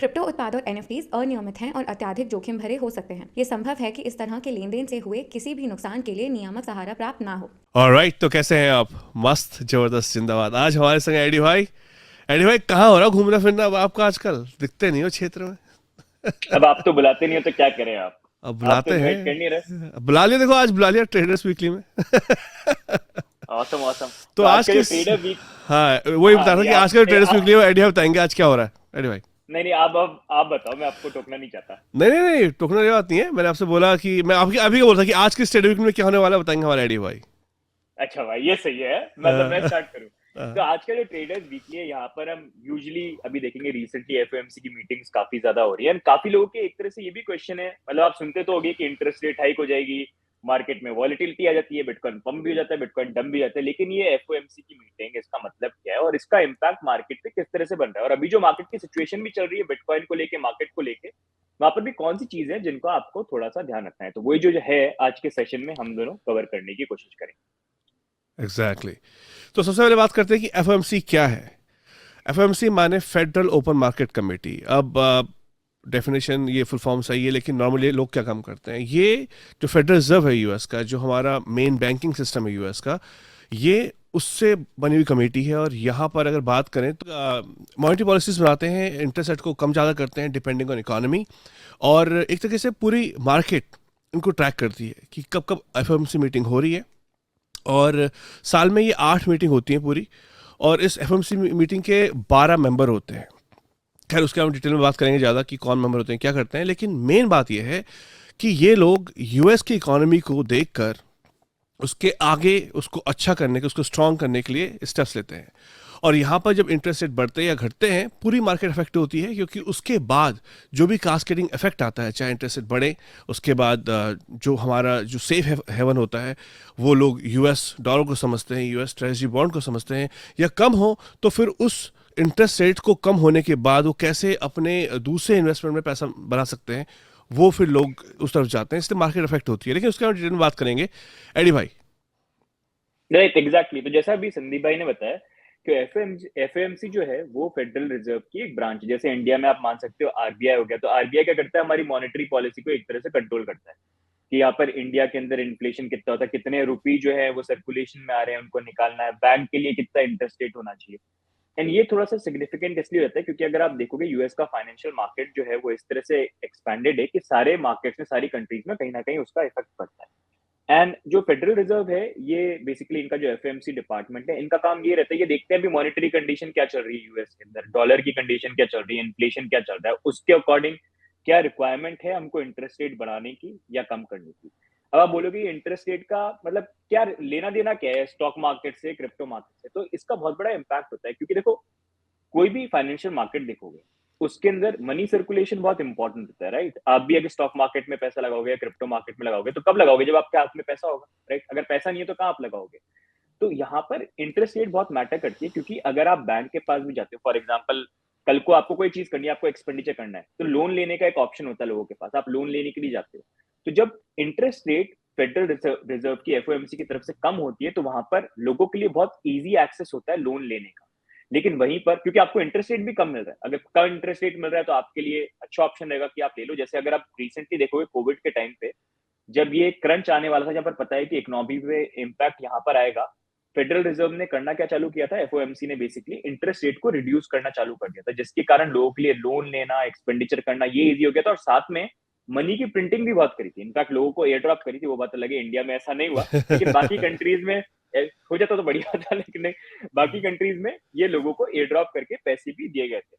Crypto उत्पाद और NFTs अनियमित हैं और अत्यधिक जोखिम भरे हो सकते हैं। ये संभव है कि इस तरह के लेन देन से हुए किसी भी नुकसान के लिए नियामक सहारा प्राप्त ना हो। ऑलराइट, तो कैसे हैं आप? मस्त, जबरदस्त, जिंदाबाद। आज हमारे संग एडी भाई। एडी भाई, कहाँ हो रहा घूमना फिरना अब आपका? आजकल दिखते नहीं हो क्षेत्र में। अब आप तो बुलाते नहीं हो तो क्या करें आप। अब आप तो बुलाते इनवाइट कर नहीं रहे। हैं, बुला लिया। देखो, आज बुला लिया ट्रेडर्स वीकली में। Awesome awesome. तो तो आज आज का जो किस, ट्रेडर वीक। हाँ वही हाँ बता रहा हूँ नहीं कि आप आज का नहीं ट्रेडर्स वीकली में एडी भाई बताएंगे आज क्या हो रहा है। एडी भाई, नहीं नहीं आप बताओ, मैं आपको टोकना नहीं चाहता। नहीं नहीं नहीं, टोकना ये बात नहीं है। मैंने आपसे बोला कि मैं आपकी अभी क्या बोल रहा था कि आज के स्टेट वीक में क्या होने वाला है, बताएंगे हमारे एडी भाई। अच्छा भाई, ये सही है। मतलब मैं स्टार्ट करूं। तो आज का जो ट्रेडर्स वीकली है, यहाँ पर हम यूजुअली अभी देखेंगे रिसेंटली एफओएमसी की मीटिंग्स काफी ज्यादा हो रही है। काफी लोगों के एक तरह से ये भी क्वेश्चन है, मतलब आप सुनते तो होगे कि इंटरेस्ट रेट हाइक हो जाएगी, मार्केट में वॉलेटिलिटी आ जाती है, बिटकॉइन पंप भी हो जाता है, बिटकॉइन डम भी जाता है। लेकिन ये एफओएमसी की मीटिंग, इसका मतलब क्या है और इसका इम्पैक्ट मार्केट पे किस तरह से बन रहा है, और अभी जो मार्केट की सिचुएशन भी चल रही है बिटकॉइन को लेके, मार्केट को लेके, वहां पर भी कौन सी चीजें हैं जिनको आपको थोड़ा सा ध्यान रखना है। तो वही जो है आज के सेशन में हम दोनों कवर करने की कोशिश करेंगे। Exactly exactly. तो सबसे पहले बात करते हैं कि एफओएमसी क्या है। एफओएमसी माने फेडरल ओपन मार्केट कमेटी। अब डेफिनेशन ये फुल फॉर्म सही है, लेकिन नॉर्मली लोग क्या काम करते हैं, ये जो फेडरल रिजर्व है यूएस का, जो हमारा मेन बैंकिंग सिस्टम है यूएस का, ये उससे बनी हुई कमेटी है। और यहाँ पर अगर बात करें तो मॉनेटरी पॉलिसीज बनाते हैं, इंटरेस्ट रेट को कम ज़्यादा करते हैं डिपेंडिंग ऑन इकोनॉमी, और एक तरीके से पूरी मार्केट इनको ट्रैक करती है कि कब कब एफओएमसी मीटिंग हो रही है। और साल में ये 8 मीटिंग होती हैं पूरी, और इस एफओएमसी मीटिंग के 12 मेंबर होते हैं। खैर, उसके हम डिटेल में बात करेंगे ज़्यादा कि कौन मेंबर होते हैं, क्या करते हैं। लेकिन मेन बात यह है कि ये लोग यूएस की इकोनॉमी को देखकर उसके आगे उसको अच्छा करने के, उसको स्ट्रॉन्ग करने के लिए स्टेप्स लेते हैं। और यहाँ पर जब इंटरेस्ट रेट बढ़ते या घटते हैं, पूरी मार्केट इफेक्ट होती है, क्योंकि उसके बाद जो भी कास्केडिंग इफेक्ट आता है, चाहे इंटरेस्ट रेट बढ़े, उसके बाद जो हमारा जो सेफ हेवन होता है, वो लोग यूएस डॉलर को समझते हैं, यूएस ट्रेजरी बॉन्ड को समझते हैं, या कम हो तो फिर उस इंटरेस्ट रेट को कम होने के बाद वो कैसे अपने दूसरे इन्वेस्टमेंट में पैसा बना सकते हैं, वो फिर लोग उस तरफ जाते हैं। इसलिए मार्केट इफेक्ट होती है। लेकिन उसके बाद डिटेल में बात करेंगे। एडी भाई। Right, exactly. तो जैसा अभी संदीप भाई ने बताया कि एफएमसी जो है वो फेडरल रिजर्व की एक ब्रांच, जैसे इंडिया में आप मान सकते हो आरबीआई हो गया। तो आरबीआई क्या करता है, हमारी मॉनेटरी पॉलिसी को एक तरह से कंट्रोल करता है कि यहाँ पर इंडिया के अंदर इन्फ्लेशन कितना होता है, कितने रुपये जो है वो सर्कुलेशन में आ रहे हैं, उनको निकालना है, बैंक के लिए कितना इंटरेस्ट रेट होना चाहिए। एंड ये थोड़ा सा सिग्निफिकेंट इसलिए रहता है क्योंकि अगर आप देखोगे यूएस का फाइनेंशियल मार्केट जो है वो इस तरह से एक्सपैंडेड है कि सारे मार्केट्स में, सारी कंट्रीज में कहीं ना कहीं उसका इफेक्ट पड़ता है। एंड जो फेडरल रिजर्व है, ये बेसिकली इनका जो एफएमसी डिपार्टमेंट है, इनका काम ये रहता है, ये देखते हैं अभी मॉनेटरी कंडीशन क्या चल रही है यूएस के अंदर, डॉलर की कंडीशन क्या चल रही है, इन्फ्लेशन क्या चल रहा है, उसके अकॉर्डिंग क्या रिक्वायरमेंट है हमको इंटरेस्ट रेट बढ़ाने की या कम करने की। अब आप बोलोगे इंटरेस्ट रेट का मतलब क्या लेना देना क्या है स्टॉक मार्केट से, क्रिप्टो मार्केट से। तो इसका बहुत बड़ा इंपैक्ट होता है, क्योंकि देखो कोई भी फाइनेंशियल मार्केट देखोगे, उसके अंदर मनी सर्कुलेशन बहुत इंपॉर्टेंट होता है, राइट। आप भी अगर स्टॉक मार्केट में पैसा लगाओगे या क्रिप्टो मार्केट में लगाओगे तो कब लगाओगे, जब आपके हाथ में पैसा होगा, राइट। अगर पैसा नहीं है तो कहाँ आप लगाओगे। तो यहाँ पर इंटरेस्ट रेट बहुत मैटर करती है, क्योंकि अगर आप बैंक के पास भी जाते हो, फॉर एग्जाम्पल कल को आपको कोई चीज करनी है, आपको एक्सपेंडिचर करना है, तो लोन लेने का एक ऑप्शन होता है लोगों के पास, आप लोन लेने के लिए जाते हो। तो जब इंटरेस्ट रेट फेडरल रिजर्व की एफओएमसी की तरफ से कम होती है, तो वहां पर लोगों के लिए बहुत इजी एक्सेस होता है लोन लेने का। लेकिन वहीं पर क्योंकि आपको इंटरेस्ट रेट भी कम मिल रहा है, अगर कम इंटरेस्ट रेट मिल रहा है तो आपके लिए अच्छा ऑप्शन रहेगा कि आप ले लो। जैसे अगर आप रिसेंटली देखोगे कोविड के टाइम पे, जब ये क्रंच आने वाला था, जहां पर पता है कि इकोनॉमी पे इम्पैक्ट यहाँ पर आएगा, फेडरल रिजर्व ने करना क्या चालू किया था, एफओएमसी ने बेसिकली इंटरेस्ट रेट को रिड्यूस करना चालू कर दिया था, जिसके कारण लोगों के लिए लोन लेना, एक्सपेंडिचर करना ये इजी हो गया था। और साथ में मनी की प्रिंटिंग भी बहुत करी थी, इनफैक्ट लोगों को एयर ड्रॉप करी थी, वो बात अलग है, इंडिया में ऐसा नहीं हुआ, लेकिन बाकी कंट्रीज में हो जाता तो बढ़िया था, लेकिन नहीं, बाकी कंट्रीज में ये लोगों को एयर ड्रॉप करके पैसे भी दिए गए थे।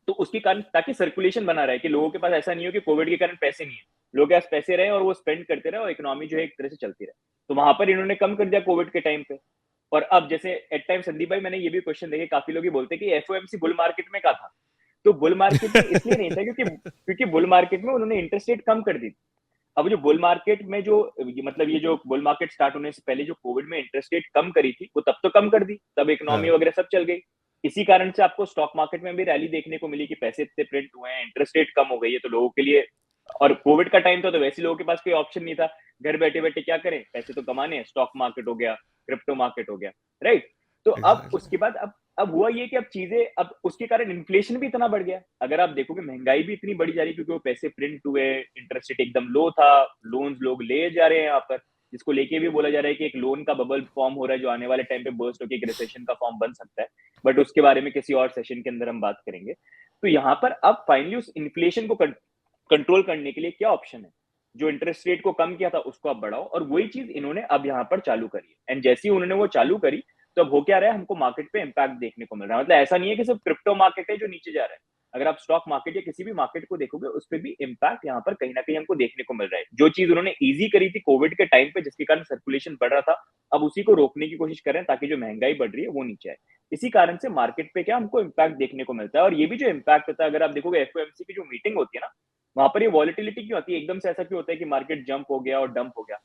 तो उसके कारण ताकि सर्कुलेशन बना रहे कि लोगों के पास ऐसा नहीं हो कि कोविड के कारण पैसे नहीं है, लोगों के पास पैसे रहे और वो स्पेंड करते रहे और इकोनॉमी जो है एक तरह से चलती रहे। तो वहां पर इन्होंने कम कर दिया कोविड के टाइम पे। और अब जैसे एट टाइम संदीप भाई, मैंने ये भी क्वेश्चन देखे, काफी लोग ये बोलते हैं कि एफओएमसी बुल मार्केट में का था। तो बुल मार्केट में इसलिए नहीं था क्योंकि बुल मार्केट में उन्होंने इंटरेस्ट रेट कम कर दी थी। अब जो बुल मार्केट में जो मतलब ये जो बुल मार्केट स्टार्ट होने से पहले जो कोविड में इंटरेस्ट रेट कम करी थी, वो तब तो कम कर दी, तब इकोनॉमी हाँ, वगैरह सब चल गई। इसी कारण से आपको स्टॉक मार्केट में भी रैली देखने को मिली कि पैसे इतने प्रिंट हुए हैं, इंटरेस्ट रेट कम हो गई है, तो लोगों के लिए। और कोविड का टाइम था तो वैसे लोगों के पास कोई ऑप्शन नहीं था, घर बैठे बैठे क्या करें, पैसे तो कमाने हैं, स्टॉक मार्केट हो गया, क्रिप्टो मार्केट हो गया, राइट। तो अब एग्जैक्टली। उसके बाद अब हुआ ये कि अब चीजें, अब उसके कारण इन्फ्लेशन भी इतना बढ़ गया। अगर आप देखोगे महंगाई भी इतनी बढ़ी जा रही है, क्योंकि वो पैसे प्रिंट हुए, इंटरेस्ट रेट एकदम लो था, लोन्स लोग ले जा रहे हैं यहाँ पर, जिसको लेके भी बोला जा रहा है कि एक लोन का बबल फॉर्म हो रहा है जो आने वाले टाइम पे बर्स्ट होकर एक रिसेशन का फॉर्म बन सकता है। बट उसके बारे में किसी और सेशन के अंदर हम बात करेंगे। तो यहाँ पर अब फाइनली उस इन्फ्लेशन को कंट्रोल करने के लिए क्या ऑप्शन है? जो इंटरेस्ट रेट को कम किया था उसको अब बढ़ाओ, और वही चीज इन्होंने अब यहाँ पर चालू करी है। एंड जैसे ही उन्होंने वो चालू करी, तो अब हो क्या रहा है, हमको मार्केट पे इम्पैक्ट देखने को मिल रहा है। मतलब ऐसा नहीं है कि सिर्फ क्रिप्टो मार्केट है जो नीचे जा रहा है। अगर आप स्टॉक मार्केट या किसी भी मार्केट को देखोगे, उस पर भी इम्पैक्ट यहाँ पर कहीं ना कहीं हमको देखने को मिल रहा है। जो चीज उन्होंने ईजी करी थी कोविड के टाइम पे, जिसके कारण सर्कुलेशन बढ़ रहा था, अब उसी को रोकने की कोशिश कर रहे हैं ताकि जो महंगाई बढ़ रही है वो नीचे आए। इसी कारण से मार्केट पे क्या हमको इम्पैक्ट देखने को मिलता है। और ये भी जो इम्पैक्ट होता है, अगर आप देखोगे एफओएमसी की जो मीटिंग होती है ना, वहां पर ये वॉलिटिलिटी क्यों आती है एकदम से? ऐसा क्यों होता है कि मार्केट जंप हो गया और डंप हो गया?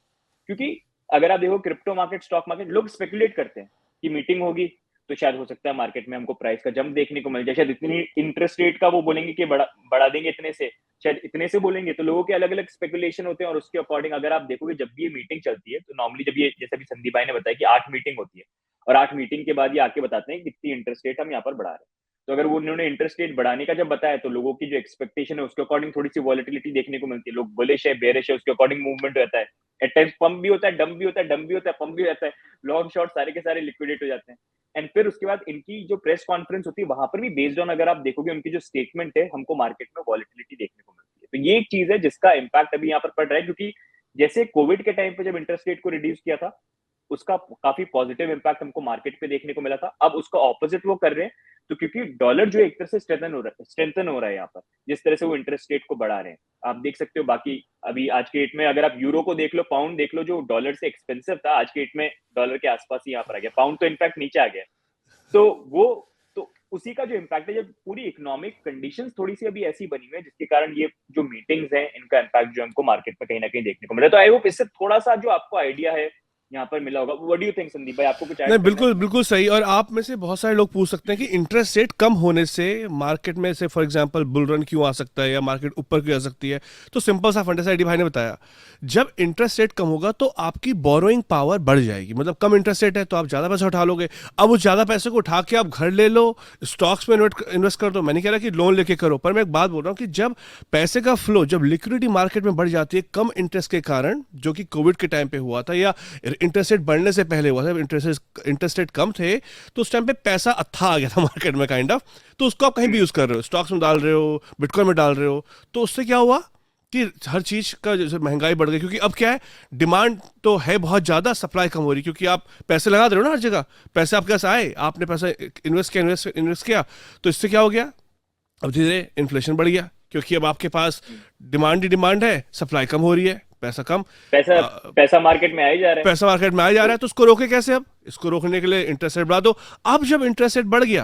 क्योंकि अगर आप देखो क्रिप्टो मार्केट, स्टॉक मार्केट, लोग स्पेकुलेट करते हैं कि मीटिंग होगी तो शायद हो सकता है मार्केट में हमको प्राइस का जंप देखने को मिल जाए। शायद इतनी इंटरेस्ट रेट का वो बोलेंगे कि बढ़ा देंगे इतने से, शायद इतने से बोलेंगे। तो लोगों के अलग अलग स्पेकुलेशन होते हैं, और उसके अकॉर्डिंग अगर आप देखोगे जब भी ये मीटिंग चलती है, तो नॉर्मली जब ये, जैसे भी संदीप भाई ने बताया कि 8 मीटिंग होती है, और 8 मीटिंग के बाद ये आके बताते हैं कि कितनी इंटरेस्ट रेट हम यहाँ पर बढ़ा रहे हैं। तो अगर वो उन्होंने इंटरेस्ट रेट बढ़ाने का जब बताया, तो लोगों की जो एक्सपेक्टेशन है उसके अकॉर्डिंग थोड़ी सी वॉलिटिलिटी देखने को मिलती है। लोग बुलिश है, बेरिश है, उसके अकॉर्डिंग मूवमेंट रहता है। एट टाइम्स पंप भी होता है, डंप भी होता है, डंप भी होता है, पंप भी रहता है। लॉन्ग शॉर्ट सारे के सारे लिक्विडेट हो जाते हैं। एंड फिर उसके बाद इनकी जो प्रेस कॉन्फ्रेंस होती है, वहां पर भी बेस्ड ऑन अगर आप देखोगे उनकी जो स्टेटमेंट है, हमको मार्केट में वॉलिटिलिटी देखने को मिलती है। तो ये एक चीज है जिसका इम्पैक्ट अभी यहाँ पर पड़ रहा है, क्योंकि जैसे कोविड के टाइम पे जब इंटरेस्ट रेट को रिड्यूस किया था, उसका काफी पॉजिटिव इम्पैक्ट हमको मार्केट पे देखने को मिला था। अब उसका ऑपोजिट वो कर रहे हैं। तो क्योंकि डॉलर जो एक तरह से स्ट्रेंथन हो रहा है यहाँ पर, जिस तरह से वो इंटरेस्ट रेट को बढ़ा रहे हैं, आप देख सकते हो। बाकी अभी आज के डेट में अगर आप यूरो को देख लो, पाउंड देख लो, जो डॉलर से एक्सपेंसिव था, आज के डेट में डॉलर के आसपास ही यहाँ पर आ गया। पाउंड तो इनफैक्ट नीचे आ गया। तो वो, तो उसी का जो इम्पैक्ट है, जब पूरी इकोनॉमिक कंडीशंस थोड़ी सी अभी ऐसी बनी हुई है, जिसके कारण ये जो मीटिंग्स हैं, इनका इम्पैक्ट जो हमको मार्केट में कहीं ना कहीं देखने को मिला। तो आई होप इससे थोड़ा सा जो आपको आइडिया है यहाँ पर मिला होगा। What do you think Sandeep भाई, आपको कुछ नहीं, ऐड करना है बिल्कुल इसमें? बिल्कुल सही। और आप में से बहुत सारे लोग पूछ सकते हैं कि इंटरेस्ट रेट कम होने से मार्केट में से फॉर एग्जांपल बुल रन क्यों आ सकता है या मार्केट ऊपर क्यों आ सकती है। तो सिंपल सा फंडा डी भाई ने बताया, जब इंटरेस्ट रेट कम होगा तो आपकी बोरोइंग पावर बढ़ जाएगी। मतलब कम इंटरेस्ट रेट है तो आप ज़्यादा पैसा उठा लोगे। अब उस ज़्यादा पैसे को उठा के आप घर ले लो, स्टॉक्स में इन्वेस्ट कर दो। मैं नहीं कह रहा कि लोन लेके करो, पर मैं एक बात बोल रहा हूँ कि जब पैसे का फ्लो, जब लिक्विडिटी मार्केट में बढ़ जाती है कम इंटरेस्ट के कारण, जो कि कोविड के टाइम पे हुआ था या इंटरेस्ट रेट बढ़ने से पहले हुआ था, इंटरेस्ट रेट कम थे, तो उस टाइम पे पैसा अत्था आ गया था मार्केट में काइंड ऑफ। तो उसको आप कहीं भी यूज कर रहे हो, स्टॉक्स में डाल रहे हो, बिटकॉइन में डाल रहे हो, तो उससे क्या हुआ कि हर चीज का जैसे महंगाई बढ़ गई। क्योंकि अब क्या है, डिमांड तो है बहुत ज्यादा, सप्लाई कम हो रही, क्योंकि आप पैसे लगा दे रहे हो ना हर जगह। पैसे आपके पास आए, आपने पैसा इन्वेस्ट किया, तो इससे क्या हो गया, अब धीरे धीरे इन्फ्लेशन बढ़ गया, क्योंकि अब आपके पास डिमांड ही डिमांड है, सप्लाई कम हो रही है, पैसा कम, पैसा पैसा मार्केट में आ ही जा रहा है। पैसा मार्केट में आ जा रहा है। तो उसको रोके कैसे? अब इसको रोकने के लिए इंटरेस्ट रेट बढ़ा दो। अब जब इंटरेस्ट रेट बढ़ गया,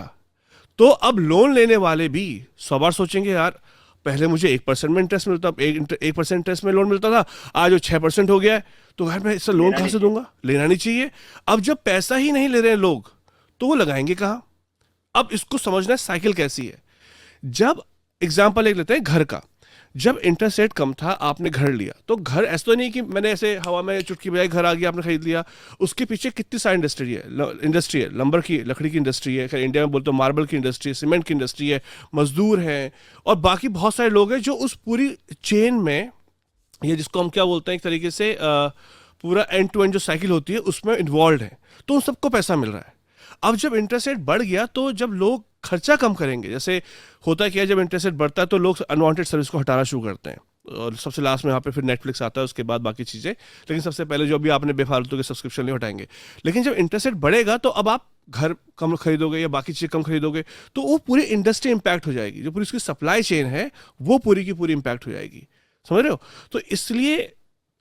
तो अब लोन लेने वाले भी 100 बार सोचेंगे, यार पहले मुझे 1% में इंटरेस्ट मिलता, 1% इंटरेस्ट में लोन मिलता था, आज वो 6% हो गया है, तो यार मैं इससे लोन कहाँ से दूंगा? लेना नहीं चाहिए। अब जब पैसा ही नहीं ले रहे हैं लोग, तो वो लगाएंगे कहाँ? अब इसको समझना है साइकिल कैसी है। जब एग्जाम्पल एक लेते हैं घर का, जब इंटरेस्ट रेट कम था, आपने घर लिया, तो घर ऐसा तो नहीं कि मैंने ऐसे हवा में चुटकी बजाई घर आ गया, आपने खरीद लिया। उसके पीछे कितनी सारी इंडस्ट्री है, लंबर की, लकड़ी की इंडस्ट्री है, इंडिया में बोलते हो मार्बल की इंडस्ट्री है, सीमेंट की इंडस्ट्री है, मजदूर हैं, और बाकी बहुत सारे लोग हैं जो उस पूरी चेन में, ये जिसको हम क्या बोलते हैं एक तरीके से पूरा एंड टू एंड जो साइकिल होती है उसमें इन्वॉल्व है, तो उन सबको पैसा मिल रहा है। अब जब इंटरेस्ट रेट बढ़ गया, तो जब लोग खर्चा कम करेंगे, जैसे होता क्या है, जब इंटरेस्ट रेट बढ़ता है तो लोग अनवांटेड सर्विस को हटाना शुरू करते हैं, और सबसे लास्ट में यहाँ पे फिर नेटफ्लिक्स आता है, उसके बाद बाकी चीज़ें, लेकिन सबसे पहले जो भी आपने बेफालतू के सब्सक्रिप्शन नहीं हटाएंगे। लेकिन जब इंटरेस्ट रेट बढ़ेगा, तो अब आप घर कम खरीदोगे या बाकी चीज़ें कम खरीदोगे, तो वो पूरी इंडस्ट्री इंपैक्ट हो जाएगी, जो पूरी उसकी सप्लाई चेन है वो पूरी की पूरी इंपैक्ट हो जाएगी। समझ रहे हो? तो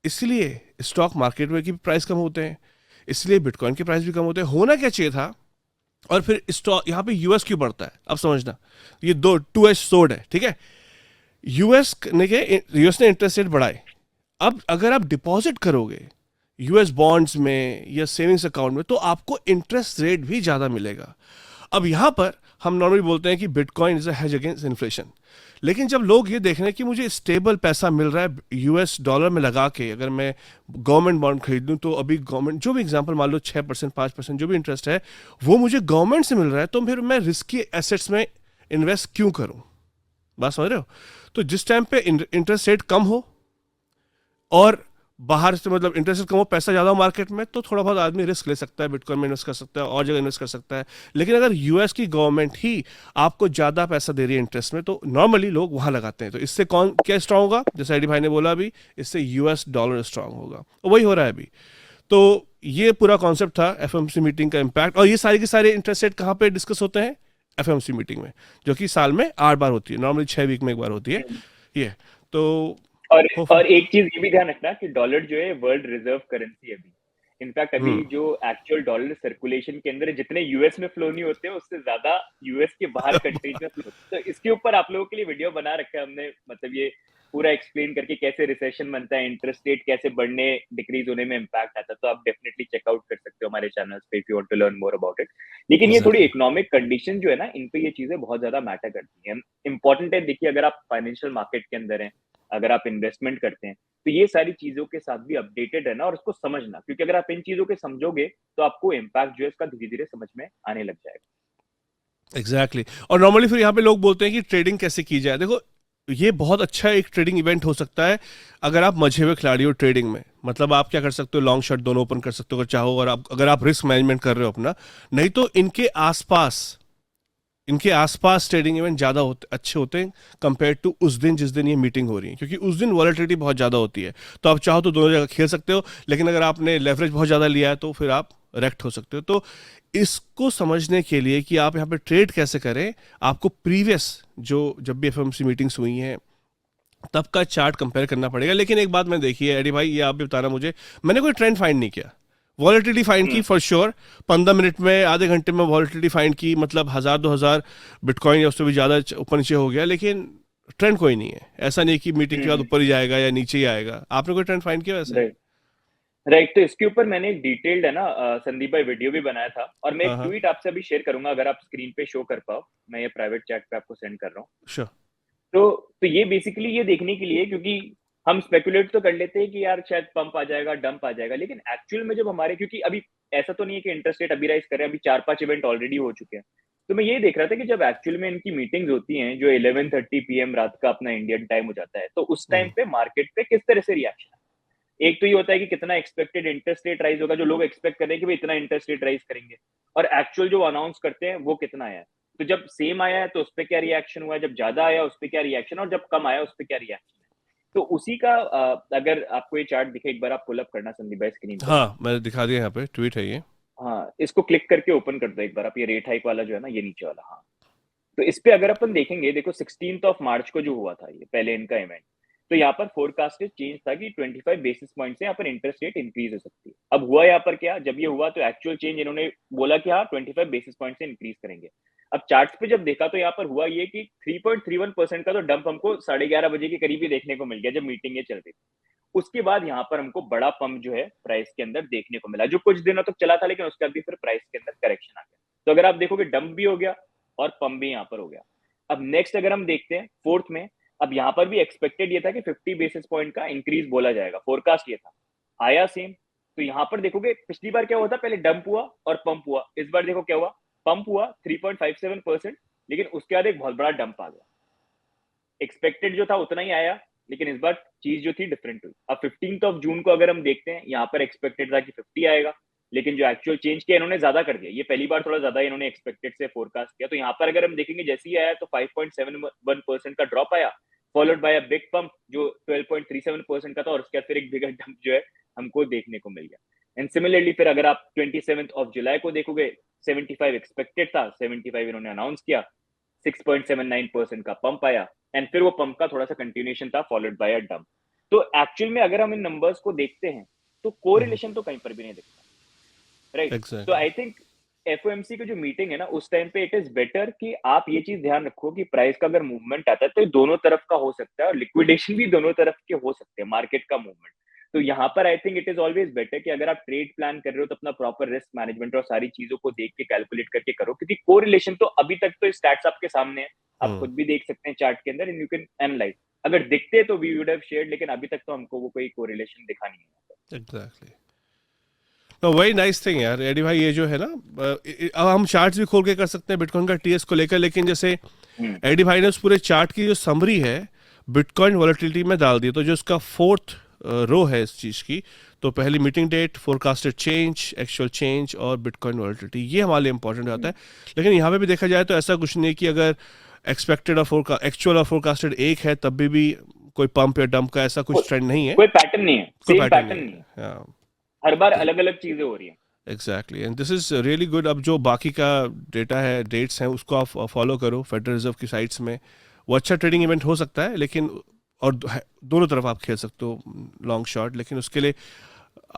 इसलिए स्टॉक मार्केट में की प्राइस कम होते हैं, इसलिए बिटकॉइन के प्राइस भी कम होते हैं। होना क्या चाहिए था, और फिर स्टॉक यहाँ पे यूएस क्यों बढ़ता है, अब समझना, ये दो टू एज सोर्ड है, ठीक है। यूएस ने इंटरेस्ट रेट बढ़ाए। अब अगर आप डिपॉजिट करोगे यूएस बॉन्ड्स में या सेविंग्स अकाउंट में, तो आपको इंटरेस्ट रेट भी ज़्यादा मिलेगा। अब यहाँ पर हम नॉर्मली बोलते हैं कि bitcoin is a hedge against inflation, लेकिन जब लोग ये देख रहे हैं कि मुझे स्टेबल पैसा मिल रहा है यूएस डॉलर में लगा के, अगर मैं गवर्नमेंट बॉन्ड खरीद लूँ तो अभी गवर्नमेंट जो भी एग्जांपल मान लो 6% 5% जो भी इंटरेस्ट है वो मुझे गवर्नमेंट से मिल रहा है, तो फिर मैं रिस्की एसेट्स में इन्वेस्ट क्यों करूँ? बात समझ रहे हो? तो जिस टाइम पे इंटरेस्ट रेट कम हो और बाहर से मतलब इंटरेस्ट रेट कम हो, पैसा ज़्यादा हो मार्केट में, तो थोड़ा बहुत आदमी रिस्क ले सकता है, बिटकॉइन में इन्वेस्ट कर सकता है और जगह इन्वेस्ट कर सकता है। लेकिन अगर यूएस की गवर्नमेंट ही आपको ज़्यादा पैसा दे रही है इंटरेस्ट में, तो नॉर्मली लोग वहाँ लगाते हैं। तो इससे कौन क्या स्ट्रांग होगा? जैसे आईडी भाई ने बोला अभी, इससे यूएस डॉलर स्ट्रांग होगा, वही हो रहा है अभी। तो ये पूरा कॉन्सेप्ट था एफएमसी मीटिंग का इम्पैक्ट। और ये सारे के सारे इंटरेस्ट रेट कहाँ पे डिस्कस होते हैं? एफएमसी मीटिंग में, जो कि साल में 8 बार होती है, नॉर्मली 6 वीक में एक बार होती है ये। तो और एक चीज ये भी ध्यान रखना कि डॉलर जो है वर्ल्ड रिजर्व करेंसी है अभी। इनफैक्ट अभी जो एक्चुअल डॉलर सर्कुलेशन के अंदर जितने यूएस में फ्लो नहीं होते उससे ज्यादा यूएस के बाहर कंट्रीज में फ्लो होते हैं। तो इसके ऊपर आप लोगों के लिए वीडियो बना रखा है हमने, मतलब ये पूरा एक्सप्लेन करके कैसे रिसेशन बनता है, इंटरेस्ट रेट कैसे बढ़ने डिक्रीज होने में इम्पैक्ट आता है। तो आप डेफिनेटली चेकआउट कर सकते हो हमारे चैनल पे if you want to learn more about it. लेकिन ये थोड़ी इकोनॉमिक कंडीशन जो है ना, इन पे ये चीजें बहुत ज्यादा मैटर करती हैं, इंपॉर्टेंट है। देखिए अगर आप फाइनेंशियल मार्केट के अंदर हैं, अगर आप इन्वेस्टमेंट करते हैं, तो ये सारी चीजों के साथ भी अपडेटेड रहना और उसको समझना, क्योंकि अगर आप इन चीजों के समझोगे तो आपको इम्पैक्ट जो है इसका धीरे धीरे समझ में आने लग जाएगा। एग्जैक्टली और नॉर्मली फिर यहाँ पे लोग बोलते हैं कि ट्रेडिंग कैसे की जाए। देखो ये बहुत अच्छा एक ट्रेडिंग इवेंट हो सकता है अगर आप मजे हुए खिलाड़ी हो ट्रेडिंग में। मतलब आप क्या कर सकते हो, लॉन्ग शॉट दोनों ओपन कर सकते हो अगर चाहो, और अगर आप रिस्क मैनेजमेंट कर रहे हो अपना। नहीं तो इनके आसपास ट्रेडिंग इवेंट ज़्यादा अच्छे होते हैं कंपेयर टू उस दिन जिस दिन ये मीटिंग हो रही है, क्योंकि उस दिन वॉलेटिलिटी बहुत ज़्यादा होती है। तो आप चाहो तो दोनों जगह खेल सकते हो, लेकिन अगर आपने लेवरेज बहुत ज़्यादा लिया है तो फिर आप रेक्ट हो सकते हो। तो इसको समझने के लिए कि आप यहाँ पे ट्रेड कैसे करें, आपको प्रीवियस जो जब भी एफएमसी मीटिंग्स हुई हैं तब का चार्ट कंपेयर करना पड़ेगा। लेकिन एक बात मैं देखी है एडी भाई, ये आप भी बताना मुझे, मैंने कोई ट्रेंड फाइंड नहीं किया। वॉलेटिलिटी फाइंड की फॉर श्योर, 15 मिनट में आधे घंटे में वॉलेटिलिटी फाइंड की, मतलब 1000-2000 बिटकॉइन या उससे भी ज़्यादा ऊपर नीचे हो गया, लेकिन ट्रेंड कोई नहीं है। ऐसा नहीं कि मीटिंग के बाद ऊपर ही जाएगा या नीचे ही आएगा। आपने कोई ट्रेंड फाइंड किया वैसे? राइट। तो इसके ऊपर मैंने एक डिटेल्ड है ना संदीप भाई वीडियो भी बनाया था, और मैं एक हाँ ट्वीट आपसे अभी शेयर करूंगा, अगर आप स्क्रीन पे शो कर पाओ। मैं ये प्राइवेट चैट पे आपको सेंड कर रहा हूँ। श्योर। तो ये बेसिकली ये देखने के लिए, क्योंकि हम स्पेकुलेट तो कर लेते हैं कि यार शायद पंप आ जाएगा, डंप आ जाएगा, लेकिन एक्चुअल में जब हमारे, क्योंकि अभी ऐसा तो नहीं है कि इंटरेस्ट रेट अभी राइज कर रहे हैं, अभी 4-5 इवेंट ऑलरेडी हो चुके हैं। तो मैं ये देख रहा था कि जब एक्चुअल में इनकी मीटिंग्स होती हैं जो 11:30 PM रात का अपना इंडियन टाइम हो जाता है, तो उस टाइम पे मार्केट पे किस तरह से रिएक्शन है। एक तो ये होता है कि कितना एक्सपेक्टेड इंटरेस्ट रेट राइज होगा, जो लोग एक्सपेक्ट कर रहे हैं कि भाई इतना इंटरेस्ट रेट राइज करेंगे, और एक्चुअल जो अनाउंस करते हैं वो कितना आया है। तो जब सेम आया है तो उस पर क्या रिएक्शन हुआ है, जब ज्यादा आया उस पर क्या रिएक्शन, और जब कम आया उस पर क्या रिएक्शन है। तो उसी का अगर आपको ये चार्ट दिखे, एक बार आप पुल अप करना संदीप भाई स्क्रीन पे। हाँ मैंने दिखा दिया, यहाँ पे ट्वीट है ये। हाँ, इसको क्लिक करके ओपन कर दो एक बार आप, ये रेट हाइक वाला जो है ना, ये नीचे वाला। हाँ, तो इस पे अगर अपन देखेंगे, देखो 16 मार्च को जो हुआ था ये पहले इनका इवेंट, तो यहाँ पर फोरकास्टेड चेंज था कि 25 बेसिस पॉइंट से यहाँ पर इंटरेस्ट रेट इंक्रीज हो सकती है। अब हुआ यहाँ पर क्या, जब ये हुआ तो एक्चुअल चेंज इन्होंने बोला कि हाँ 25 बेसिस पॉइंट से इंक्रीज करेंगे। अब चार्ट्स पे जब देखा तो यहाँ पर हुआ ये कि 3.31% का तो डंप हमको 11:30 बजे के करीब ही देखने को मिल गया, जब मीटिंग ये चल रही थी। उसके बाद यहाँ पर हमको बड़ा पंप जो है प्राइस के अंदर देखने को मिला, जो कुछ दिनों तक चला था, लेकिन उसके बाद भी फिर प्राइस के अंदर करेक्शन आ गया। तो अगर आप देखोगे डंप भी हो गया और पंप भी यहाँ पर हो गया। अब नेक्स्ट अगर हम देखते हैं फोर्थ में, अब यहाँ पर भी एक्सपेक्टेड ये था कि 50 बेसिस पॉइंट का इंक्रीज बोला जाएगा, फोरकास्ट ये था, आया सेम। तो यहाँ पर देखोगे पिछली बार क्या हुआ था, पहले डंप हुआ और पंप हुआ। इस बार देखो क्या हुआ, पंप हुआ 3.57%, लेकिन उसके बाद एक बहुत बड़ा डंप आ गया। एक्सपेक्टेड जो था उतना ही आया, लेकिन इस बार चीज जो थी डिफरेंट हुई। अब 15 जून को अगर हम देखते हैं, यहाँ पर एक्सपेक्टेड था कि 50 आएगा, लेकिन जो एक्चुअल चेंज किया इन्होंने ज्यादा कर दिया। ये पहली बार थोड़ा ज्यादा इन्होंने एक्सपेक्टेड से फोरकास्ट किया। तो यहाँ पर अगर हम देखेंगे जैसे ही आया तो 5.71% का ड्रॉप आया, followed by a big pump जो 12.37% का था, और उसके बाद फिर एक बिगर डंप जो है हमको देखने को मिल गया। एंड सिमिलरली फिर अगर आप 27 जुलाई को देखोगे, 75 एक्सपेक्टेड था, 75 इन्होंने अनाउंस किया, 6.79% का पंप आया, एंड फिर वो पंप का थोड़ा सा कंटिन्यूएशन था, फॉलोड बाय अ डंप। तो एक्चुअल में अगर हम इन नंबर्स को देखते हैं तो कोरिलेशन तो कहीं पर भी नहीं दिखता, राइट। तो आई थिंक एफओएमसी की जो मीटिंग है ना, उस टाइम पे इट इज बेटर कि आप ये चीज ध्यान रखो कि प्राइस का अगर मूवमेंट आता है तो दोनों तरफ का हो सकता है, और लिक्विडेशन भी दोनों तरफ के हो सकते हैं, मार्केट का मूवमेंट। तो यहाँ पर I think it is always better कि अगर आप ट्रेड प्लान कर रहे हो तो अपना प्रॉपर रिस्क मैनेजमेंट और सारी चीजों को देख के कैलकुलेट करके करो, क्योंकि कोरिलेशन तो अभी तक तो स्टैट्स आपके सामने है, आप खुद भी देख सकते हैं चार्ट के अंदर, एंड यू कैन एनालाइज। अगर दिखते तो वी वुड हैव शेयर्ड, लेकिन अभी तक तो हमको वो कोई कोरिलेशन दिखा नहीं है। एग्जैक्टली। तो वही नाइस थिंग यार एडी भाई, ये जो है ना, अब हम चार्ट्स भी खोल के कर सकते हैं बिटकॉइन का टीएस को लेकर, लेकिन जैसे एडी भाई ने उस पूरे चार्ट की जो समरी है बिटकॉइन वॉलेटिलिटी में डाल दी, तो जो उसका फोर्थ रो है इस चीज़ की, तो पहली meeting date, forecasted change, actual change और बिटकॉइन वॉलेटिलिटी, ये हमारे लिए इंपॉर्टेंट होता है। लेकिन यहाँ पे भी देखा जाए तो ऐसा कुछ नहीं कि अगर एक्सपेक्टेड और एक्चुअल और फोरकास्टेड एक है तब भी कोई पंप या डंप का ऐसा कुछ ट्रेंड नहीं है, कोई पैटर्न नहीं है, कोई सेम पैटर्न पैटर्न नहीं नहीं है, है। हर बार अलग अलग चीजें हो रही हैं। Exactly, and this is really good. अब जो बाकी का डेटा है, डेट्स हैं, उसको आप फॉलो करो फेडरल रिजर्व की साइट्स में, वो अच्छा ट्रेडिंग इवेंट हो सकता है, लेकिन और दोनों तरफ आप खेल सकते हो लॉन्ग शॉर्ट, लेकिन उसके लिए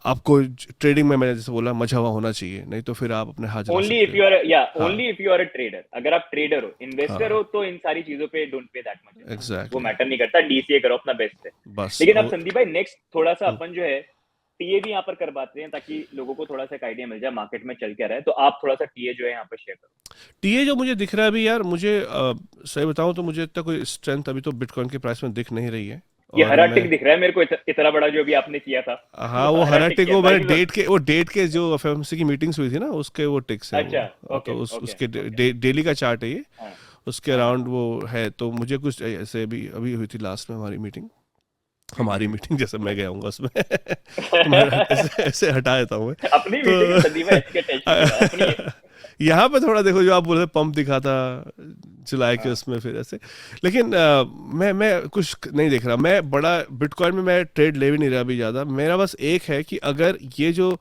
आपको ट्रेडिंग में, मैंने जैसे बोला, मजा हुआ होना चाहिए, नहीं तो फिर आप अपने हाथ जला ओनली इफ सकते यू हो। Are only if you are a trader. अगर आप ट्रेडर हो, इन्वेस्टर हाँ हो, तो इन सारी चीजों पे डोंट पे दैट मच, वो एग्जैक्टली, मैटर नहीं करता, डीसीए करो अपना बेस्ट है। बस लेकिन अब वो संदीप भाई नेक्स्ट थोड़ा सा अपन जो है टीए भी यहाँ पर करवाते हैं, ताकि लोगों को थोड़ा सा एक आइडिया मिल जाए मार्केट में चल क्या रहा है, तो आप थोड़ा सा टीए जो है यहाँ पर शेयर करो। टीए जो मुझे दिख रहा है अभी यार, मुझे सही बताऊं तो मुझे इतना कोई स्ट्रेंथ अभी तो बिटकॉइन के प्राइस में दिख नहीं रही है। ये और हरा मैं, टिक दिख रहा है मेरे को, इतना बड़ा जो अभी आपने किया था। हाँ वो हरा हरा टिक टिक, किया वो था मैंने कि डेट के जो एफएमसी की मीटिंग्स हुई थी ना, उसके वो टिक्स है अच्छा, वो, ओके तो ओके उसके ओके, डेली का चार्ट है ये, हाँ उसके हाँ अराउंड वो है। तो मुझे कुछ ऐसे अभी अभी हुई थी लास्ट में हमारी मीटिंग, हमारी मीटिंग जैसे मैं गया हूँ उसमें तो मैं ऐसे ऐसे हटा देता हूँ मैं। अपनी मीटिंग है संदीप भाई, इसके टेंशन नहीं लो, अपनी है। यहाँ पे थोड़ा देखो, जो आप बोल रहे पंप दिखा था जुलाई के हाँ उसमें फिर ऐसे, लेकिन मैं कुछ नहीं देख रहा, मैं बड़ा बिटकॉइन में मैं ट्रेड ले भी नहीं रहा अभी ज़्यादा। मेरा बस एक है कि अगर ये जो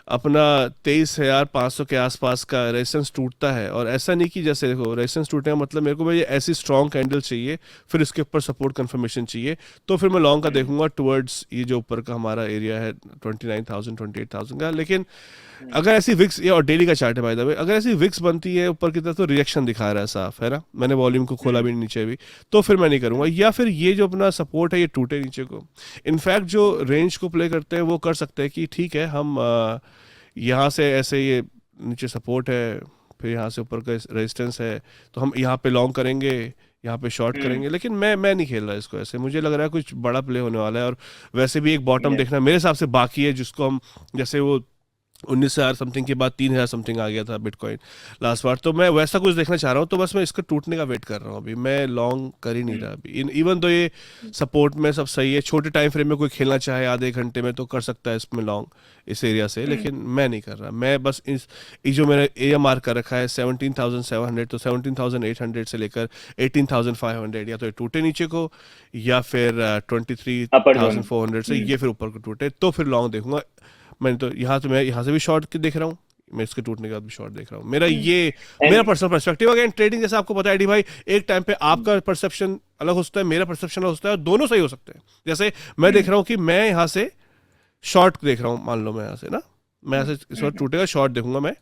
अपना 23,500 के आसपास का रेजिस्टेंस टूटता है, और ऐसा नहीं कि जैसे देखो रेजिस्टेंस टूटने का मतलब मेरे को भाई ऐसी स्ट्रॉन्ग कैंडल चाहिए, फिर इसके ऊपर सपोर्ट कंफर्मेशन चाहिए, तो फिर मैं लॉन्ग का देखूंगा टुवर्ड्स ये जो ऊपर का हमारा एरिया है 29,000 28,000 का। लेकिन अगर ऐसी विक्स, ये और डेली का चार्ट है बाय द वे, अगर ऐसी विक्स बनती है ऊपर की तरफ तो रिएक्शन दिखा रहा है साफ, है ना, मैंने वॉल्यूम को खोला भी नहीं नीचे भी, तो फिर मैं नहीं करूंगा। या फिर ये जो अपना सपोर्ट है ये टूटे नीचे को, इनफैक्ट जो रेंज को प्ले करते हैं वो कर सकते हैं कि ठीक है हम यहाँ से ऐसे, ये नीचे सपोर्ट है, फिर यहाँ से ऊपर का रेजिस्टेंस है, तो हम यहाँ पे लॉन्ग करेंगे, यहाँ पे शॉर्ट करेंगे। लेकिन मैं नहीं खेल रहा इसको ऐसे, मुझे लग रहा है कुछ बड़ा प्ले होने वाला है। और वैसे भी एक बॉटम देखना मेरे हिसाब से बाकी है, जिसको हम, जैसे वो 19,000 समथिंग के बाद 3,000 समथिंग आ गया था बिटकॉइन लास्ट बार, तो मैं वैसा कुछ देखना चाह रहा हूँ। तो बस मैं इसका टूटने का वेट कर रहा हूँ अभी, मैं लॉन्ग कर ही नहीं रहा अभी। इवन तो ये सपोर्ट में सब सही है, छोटे टाइम फ्रेम में कोई खेलना चाहे आधे घंटे में तो कर सकता है इसमें लॉन्ग इस एरिया से, लेकिन मैं नहीं कर रहा। मैं बस इस जो मेरा एरिया मार्क कर रखा है 17,700, तो 17,800 से लेकर 18,500, या तो ये टूटे नीचे को, या फिर 23,400 से ये फिर ऊपर को टूटे, तो फिर लॉन्ग देखूंगा। मैं यहाँ से भी शॉर्ट के देख रहा हूँ, मैं इसके टूटने के बाद भी शॉर्ट देख रहा हूँ। मेरा पर्सनल पर्सपेक्टिव। अगेन ट्रेडिंग जैसे आपको पता है डी भाई, एक टाइम पे आपका परसेप्शन अलग हो सकता है, मेरा परसेप्शन अलग हो सकता है, और दोनों सही हो सकते हैं। जैसे मैं देख रहा हूँ कि मैं यहाँ से शॉर्ट देख रहा हूँ, मान लो मैं यहाँ से ना, मैं यहाँ से इस वक्त टूटेगा शॉर्ट देखूंगा मैं,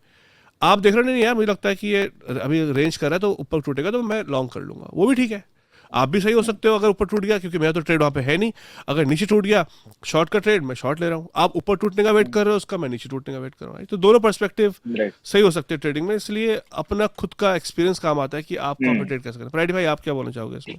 आप देख रहे हो नहीं यार मुझे लगता है कि ये अभी रेंज कर रहा है तो ऊपर टूटेगा तो मैं लॉन्ग कर लूंगा, वो भी ठीक है। आप भी सही हो सकते हो अगर ऊपर टूट गया, क्योंकि मेरा तो ट्रेड वहाँ पे है नहीं। अगर नीचे टूट गया शॉर्ट का ट्रेड, मैं शॉर्ट ले रहा हूँ, आप ऊपर टूटने का वेट कर रहे हो उसका, मैं नीचे टूटने का वेट कर रहा हूँ। तो दोनों पर्सपेक्टिव सही हो सकते हैं ट्रेडिंग में, इसलिए अपना खुद का एक्सपीरियंस काम आता है कि आप कहाँ पे ट्रेड कर सकते हैं। प्राइड भाई आप क्या बोलना चाहोगे इसमें?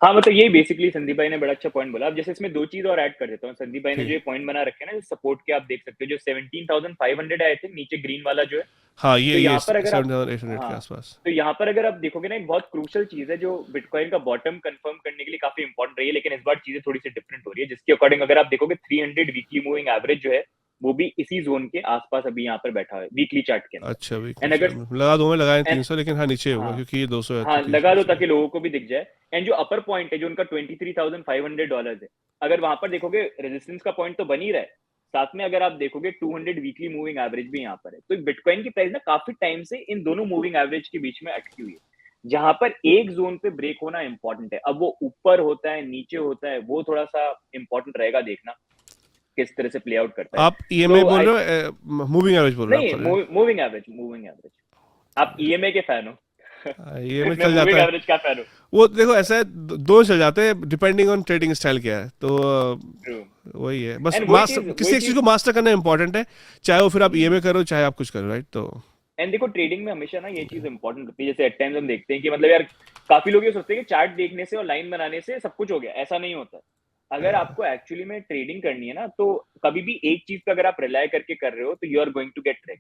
हाँ मतलब यही बेसिकली संदीप भाई ने बड़ा अच्छा पॉइंट बोला। अब जैसे इसमें दो चीज और ऐड कर देता हूँ। संदीप भाई ने जो पॉइंट बना रखे हैं ना, जो सपोर्ट के आप देख सकते हो, जो 17,500 है आई थिंक, नीचे ग्रीन वाला जो है, हाँ ये तो यहाँ पर 7,800 के आसपास। तो यहाँ पर अगर आप देखोगे ना, एक बहुत क्रूशियल चीज है जो बिटकॉइन का बॉटम कंफर्म करने के लिए काफी इंपॉर्टेंट रही है, लेकिन इस बार चीजें थोड़ी सी डिफरेंट हो रही है, जिसके अकॉर्डिंग अगर आप देखोगे 300 वीकली मूविंग एवरेज जो है वो भी इसी जोन के आसपास अभी यहाँ पर बैठा है वीकली चार्ट के अंदर। अच्छा अगर लगा दो, मैं लगाया 300, लेकिन हाँ नीचे होगा क्योंकि ये 200 है। हाँ लगा दो ताकि लोगों को भी दिख जाए। एंड जो अपर पॉइंट है जो उनका $23,500 है, अगर वहां पर देखोगे रेजिस्टेंस का पॉइंट तो बन ही रहा है, साथ में अगर आप देखोगे 200 वीकली मूविंग एवरेज भी यहाँ पर है। तो बिटकॉइन की प्राइस ना काफी टाइम से इन दोनों मूविंग एवरेज के बीच में अटकी हुई है, जहां पर एक जोन पे ब्रेक होना इंपॉर्टेंट है। अब वो ऊपर होता है नीचे होता है, वो थोड़ा सा इंपॉर्टेंट रहेगा देखना किस तरह से प्ले आउट करता है। आप ईएमए बोल रहे हो, मूविंग एवरेज बोल रहे हो? नहीं, मूविंग एवरेज। आप ईएमए के फैन हो? ये में मैं चल मूविंग जाता है। एवरेज का फैन हूँ। वो देखो ऐसा है, दोनों चल जाते हैं डिपेंडिंग ऑन ट्रेडिंग स्टाइल क्या है। तो ट्रू। वही है बस, एंड मास्टर किसी एक चीज को मास्टर करना इंपॉर्टेंट है, चाहे वो फिर आप ईएमए करो चाहे आप कुछ करो, राइट? तो एंड देखो ट्रेडिंग में हमेशा ना ये चीज इंपॉर्टेंट होती है, जैसे एट टाइम्स हम देखते हैं कि मतलब यार काफी लोग ये सोचते हैं कि चार्ट देखने से और लाइन बनाने से सब कुछ हो गया, ऐसा नहीं होता। अगर आपको एक्चुअली में ट्रेडिंग करनी है ना, तो कभी भी एक चीज का अगर आप रिलाय करके कर रहे हो तो you are going to get track.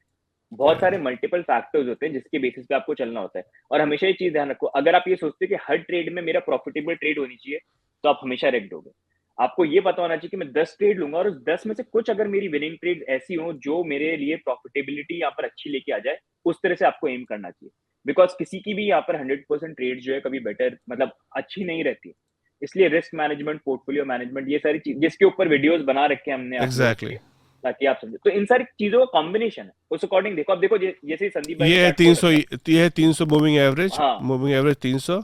बहुत सारे मल्टीपल फैक्टर्स होते हैं जिसके बेसिस पे आपको चलना होता है। और हमेशा ये चीज ध्यान रखो, अगर आप ये सोचते हो कि हर ट्रेड में मेरा प्रॉफिटेबल ट्रेड होनी चाहिए, तो आप हमेशा रेक्ड होगे। आपको ये पता होना चाहिए कि मैं 10 ट्रेड लूंगा और उस 10 में से कुछ अगर मेरी विनिंग ट्रेड ऐसी हो जो मेरे लिए प्रॉफिटेबिलिटी यहाँ पर अच्छी लेके आ जाए, उस तरह से आपको एम करना चाहिए। बिकॉज किसी की भी यहाँ पर 100% ट्रेड जो है कभी बेटर मतलब अच्छी नहीं रहती। इसलिए रिस्क मैनेजमेंट, पोर्टफोलियो मैनेजमेंट, ये सारी चीज जिसके ऊपर वीडियोस बना रखे हैं हमने आप लोगों के एग्जैक्टली लिए, ताकि आप समझे। तो इन सारी चीजों का कॉम्बिनेशन है, उस अकॉर्डिंग देखो। अब देखो जैसे ही संदीप भाई ने ये है चार्ट को 300, रखा। ये है 300 मूविंग एवरेज, हाँ मूविंग एवरेज 300।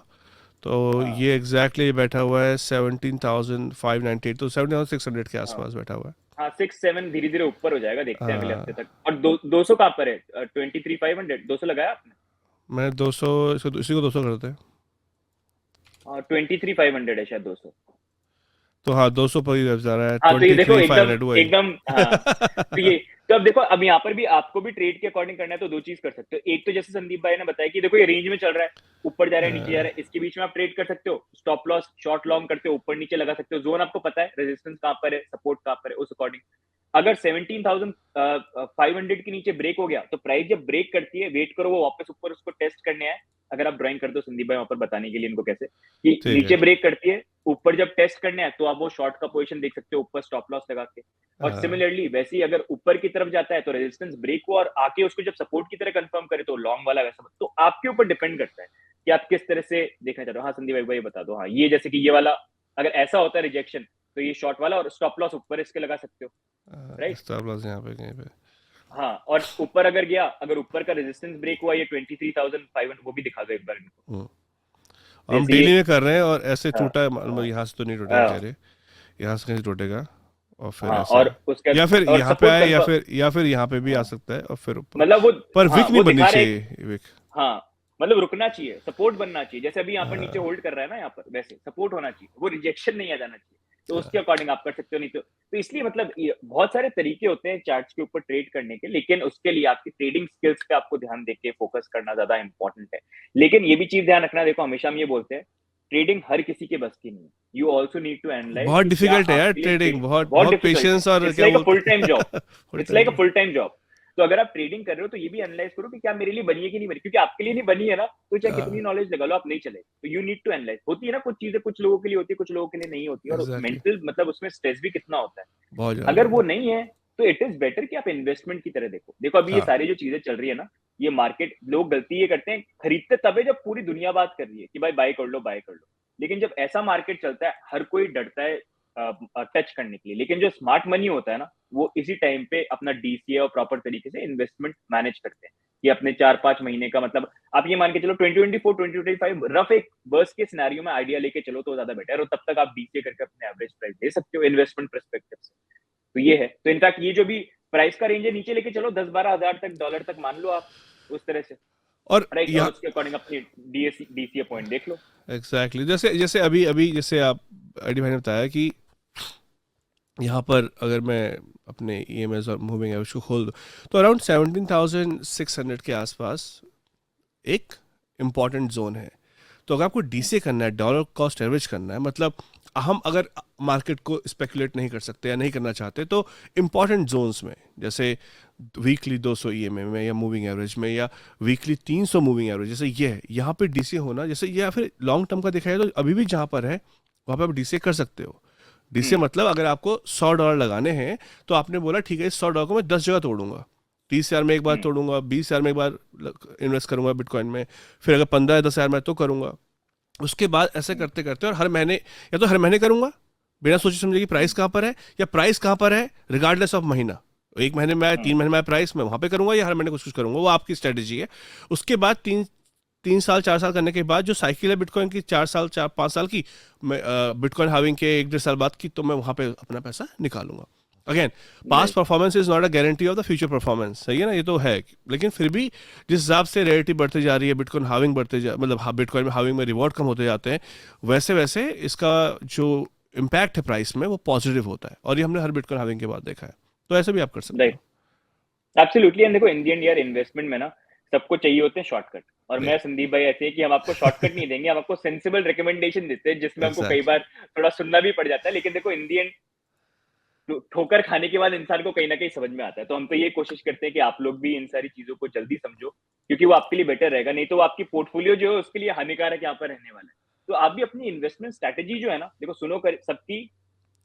तो हाँ ये एग्जैक्टली बैठा हुआ है 17,598, तो 17,600 के हाँ आसपास बैठा हुआ है। हाँ, 6-7 धीरे धीरे ऊपर हो जाएगा, देखते हैं अगले हफ्ते हाँ, तक। और 200 कहाँ पर है? 23,500, 200 लगाया आपने? मैं 200, इसी को 200 करते हैं। 23,500 है शायद, 200। तो हाँ 200 पर ही जा रहा है, हाँ तो ये देखो 23,500 वही। एकदम हाँ। तो ये तो अब देखो, अब यहाँ पर भी आपको भी ट्रेड के अकॉर्डिंग करना है, तो दो चीज कर सकते हो। एक तो जैसे संदीप भाई ने बताया कि देखो ये रेंज में चल रहा है, ऊपर जा रहा है नीचे जा रहा है, इसके बीच में आप ट्रेड कर सकते हो। स्टॉप लॉस शॉर्ट लॉन्ग करते हो, ऊपर नीचे लगा सकते हो। जोन आपको पता है, रेजिस्टेंस कहाँ पर है, सपोर्ट कहाँ पर है, उस अकॉर्डिंग। अगर 17,500 के नीचे ब्रेक हो गया, तो प्राइस जब ब्रेक करती है, वेट करो वो वापस ऊपर उसको टेस्ट करने आए। अगर आप ड्राइंग कर दो संदीप भाई वहां पर बताने के लिए इनको कैसे, कि ठीक नीचे है। ब्रेक करती है, ऊपर जब टेस्ट करने आए, तो आप वो शॉर्ट का पोजीशन देख सकते हो ऊपर स्टॉप लॉस लगा के। और हाँ, सिमिलरली वैसे ही अगर ऊपर की तरफ जाता है, तो रेजिस्टेंस ब्रेक हुआ और आके उसको जब सपोर्ट की तरह कंफर्म करे, तो लॉन्ग वाला वैसा। तो आपके ऊपर डिपेंड करता है कि आप किस तरह से देखना चाह रहे हो। हाँ संदीप भाई बता दो। हाँ ये जैसे कि ये वाला अगर ऐसा होता है रिजेक्शन, तो ये शॉर्ट वाला और स्टॉप लॉस ऊपर इसके लगा सकते हो, राइट। स्टॉप लॉस यहाँ पे कहीं पे। हाँ और ऊपर अगर गया, अगर ऊपर का रेजिस्टेंस ब्रेक हुआ, ये 23,500, वो भी दिखा दो एक बार इनको। हम्म। हम जैसे ये डेली में कर रहे हैं और ऐसे हाँ टूटा है, मतलब हाँ यहाँ से तो नहीं टूटेगा कह हाँ रहे, यहाँ से कहीं टूटेगा और फिर हाँ, ऐसे, और उसके या फिर और यहाँ पे सपोर्ट आए या कंफर्म। फिर यहाँ पे भी आ हाँ सकता है और फिर ऊपर। मतलब वो, पर हाँ विक नहीं वो बननी दिखा रहे हैं। चाहिए, विक। हाँ मतलब रुकना चाहिए, सपोर्ट बनना चाहिए। जैसे अभी यहाँ पर नीचे हाँ, होल्ड कर रहा है ना, यहाँ पर वैसे सपोर्ट होना चाहिए, वो रिजेक्शन नहीं आ जाना चाहिए। तो उसके हाँ, अकॉर्डिंग आप कर सकते हो। नहीं तो इसलिए मतलब बहुत सारे तरीके होते हैं चार्ट्स के ऊपर ट्रेड करने के, लेकिन उसके लिए आपकी ट्रेडिंग स्किल्स पे आपको ध्यान देके फोकस करना ज्यादा इंपॉर्टेंट है। लेकिन ये भी चीज ध्यान रखना, देखो हमेशा हम ये बोलते हैं, ट्रेडिंग हर किसी के बस की नहीं है। You also need to analyse बहुत कि क्या डिफिकल्ट है यार आपके लिए ट्रेडिंग, बहुत बहुत बहुत डिफिकल्ट है। पेशेंस और इट्स क्या लाइक अ फुल बोलते टाइम जॉब। हैं full it's time like a job. Full time job. तो अगर आप ट्रेडिंग कर रहे हो, तो ये भी एनालाइज करो कि क्या मेरे लिए बनी है कि नहीं बनी। क्योंकि आपके लिए नहीं बनी है ना, तो चाहे कितनी नॉलेज लगा लो, आप नहीं चले। तो यू नीड टू एनालाइज। होती है ना कुछ चीजें, कुछ लोगों के लिए होती है, कुछ लोगों के लिए नहीं होती है। और एग्जैक्टली, मेंटल मतलब उसमें स्ट्रेस भी कितना होता है। बहुत अगर वो ज्यादा। नहीं है, तो इट इज बेटर कि आप इन्वेस्टमेंट की तरह देखो। देखो अभी ये हाँ, सारी जो चीजें चल रही है ना, ये मार्केट, लोग गलती ये करते हैं, खरीदते तब है जब पूरी दुनिया बात कर रही है कि भाई बाय कर लो बाय कर लो। लेकिन जब ऐसा मार्केट चलता है, हर कोई डरता है टच करने के लिए। लेकिन जो स्मार्ट मनी होता है ना, वो इसी टाइम पे अपना डीसीए और प्रॉपर तरीके से इन्वेस्टमेंट मैनेज करते हैं, कि अपने 4-5 महीने का मतलब आप ये मान के चलो 2024 2025 रफ एक वर्स्ट के सिनेरियो में आइडिया लेके चलो, तो ज्यादा बेटर है। और तब तक आप डीसीए करके अपने एवरेज प्राइस दे सकते हो इन्वेस्टमेंट परस्पेक्टिव से। तो ये है। तो इनफैक्ट ये जो भी प्राइस का रेंज है, नीचे लेके चलो 10-12 हजार तक, डॉलर तक मान लो आप, उस तरह से, और राइट। और यहाँ उसके अकॉर्डिंग अपनी डीसीए पॉइंट देख लो। एग्जैक्टली जैसे जैसे अभी अभी जैसे आप अडी भाई ने बताया कि यहाँ पर अगर मैं अपने ईएमएस और मूविंग एवरेज को खोल दूँ, तो अराउंड 17,600 के आसपास एक इम्पॉर्टेंट जोन है। तो अगर आपको डीसीए करना है, डॉलर कॉस्ट एवरेज करना है, मतलब हम अगर मार्केट को स्पेकुलेट नहीं कर सकते या नहीं करना चाहते, तो इम्पॉर्टेंट जोन्स में जैसे वीकली 200 ईएमए में या मूविंग एवरेज में या वीकली 300 मूविंग एवरेज, जैसे ये है यहाँ पे डीसीए होना, जैसे या फिर लॉन्ग टर्म का देखा जाए तो अभी भी जहाँ पर है वहाँ पे आप डीसीए कर सकते हो। डीसीए हम्म मतलब अगर आपको $100 लगाने हैं, तो आपने बोला ठीक है, इस $100 को मैं 10 जगह तोड़ूंगा, 30,000 में एक बार हम्म तोड़ूंगा, 20,000 में एक बार इन्वेस्ट करूंगा बिटकॉइन में, फिर अगर 15-10,000 में तो करूंगा। उसके बाद ऐसे हम्म करते करते, और हर महीने, या तो हर महीने करूंगा बिना सोचे समझे कि प्राइस कहाँ पर है, या प्राइस कहाँ पर है रिगार्डलेस ऑफ महीना, एक महीने में आया, 3 महीने में आया प्राइस, मैं वहाँ पे करूंगा, या हर महीने कुछ कुछ करूंगा, वो आपकी स्ट्रेटेजी है। उसके बाद 3 साल 4 साल करने के बाद जो साइकिल है बिटकॉइन की, 4 साल 5 साल की, मैं बिटकॉइन हाविंग के 1-1.5 साल बाद की, तो मैं वहाँ पे अपना पैसा निकालूंगा। Again past performance is not a guarantee of the future performance, सही है ना, ये तो है, लेकिन फिर भी जिस हिसाब से रेयरिटी बढ़ती जा रही है, बिटकॉइन हाविंग बढ़ते जा मतलब बिटकॉइन में हाविंग में रिवॉर्ड कम होते जाते हैं, वैसे वैसे इसका जो इम्पैक्ट है प्राइस में वो पॉजिटिव होता है, और ये हमने हर बिटकॉइन हाविंग के बाद देखा है। तो ऐसे भी आप कर सकते राइट, एब्सोल्युटली। एंड देखो इंडियन यार इन्वेस्टमेंट में ना सबको चाहिए होते हैं शॉर्टकट, और मैं संदीप भाई ऐसे है कि हम आपको शॉर्टकट नहीं देंगे, हम आपको सेंसिबल रिकमेंडेशन देते हैं जिसमें हमको कई बार थोड़ा सुनना भी पड़ जाता है, लेकिन देखो इंडियन ठोकर खाने के बाद इंसान को कहीं ना कहीं समझ में आता है। तो हम तो ये कोशिश करते हैं कि आप लोग भी इन सारी चीजों को जल्दी समझो, क्योंकि वो आपके लिए बेटर रहेगा, नहीं तो वो आपकी पोर्टफोलियो जो है उसके लिए हानिकारक यहाँ पर रहने वाला है। तो आप भी अपनी इन्वेस्टमेंट स्ट्रैटेजी जो है ना, देखो सुनो कर सबकी,